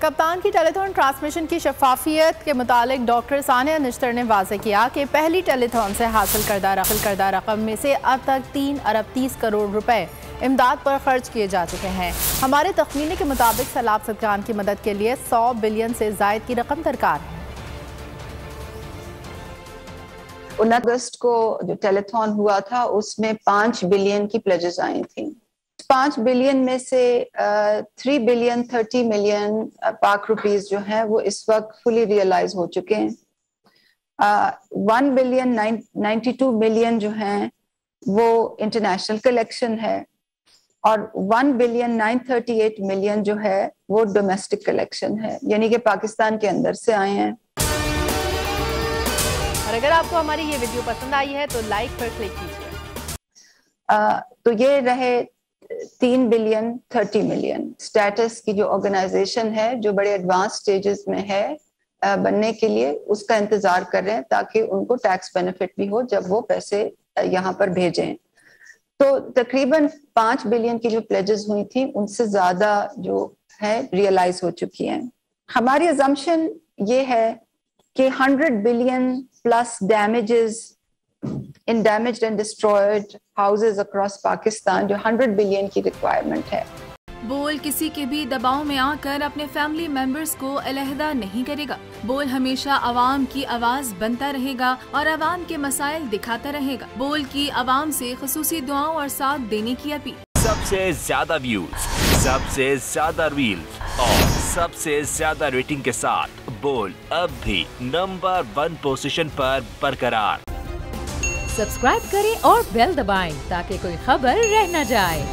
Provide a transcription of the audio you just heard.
کپتان کی ٹیلی تھون ٹرانسمیشن کی شفافیت کے متعلق ڈاکٹر ثانیہ نشتر نے واضح کیا کہ پہلی ٹیلی تھون سے حاصل کردہ رقم میں سے اب تک 3 ارب 30 کروڑ روپے امداد پر خرچ کیے جا چکے ہیں۔ ہمارے تخمینے کے مطابق سیلاب زدگان کی مدد کے لیے 100 بلین سے زائد کی رقم درکار ہے۔ 19 اگست کو جو ٹیلی تھون ہوا تھا اس میں 5 بلین کی پلیجز آئی تھیں۔ 5 بلین میں سے 3 بلین 30 ملین پاک روپیز جو ہیں وہ اس وقت فلی ریئلائز ہو چکے ہیں۔ 1 بلین 92 ملین جو ہیں وہ انٹرنیشنل کلیکشن ہے اور 1 بلین 938 ملین جو ہے وہ ڈومیسٹک کلیکشن ہے، یعنی کہ پاکستان کے اندر سے آئے ہیں۔ اور اگر آپ کو ہماری یہ ویڈیو پسند آئی ہے تو لائک پر کلک کیجیے۔ تو یہ رہے 3 بلین 30 ملین۔ اسٹیٹس کی جو آرگنائزیشن ہے جو بڑے ایڈوانس سٹیجز میں ہے بننے کے لیے، اس کا انتظار کر رہے ہیں تاکہ ان کو ٹیکس بینیفٹ بھی ہو جب وہ پیسے یہاں پر بھیجیں۔ تو تقریباً 5 بلین کی جو پلیجز ہوئی تھیں ان سے زیادہ جو ہے ریئلائز ہو چکی ہیں۔ ہماری ازمپشن یہ ہے کہ 100 billion plus damages in damaged and destroyed houses across Pakistan جو 100 بلین کی ریکوائرمنٹ ہے۔ بول کسی کے بھی دباؤ میں آ کر اپنے فیملی ممبرز کو علیحدہ نہیں کرے گا۔ بول ہمیشہ عوام کی آواز بنتا رہے گا اور عوام کے مسائل دکھاتا رہے گا۔ بول کی عوام سے خصوصی دعاؤں اور ساتھ دینے کی اپیل۔ سب سے زیادہ ویوز، سب سے زیادہ ریلز اور سب سے زیادہ ریٹنگ کے ساتھ بول اب بھی نمبر 1 پوزیشن پر برقرار۔ سبسکرائب کریں اور بیل دبائیں تاکہ کوئی خبر رہ نہ جائے۔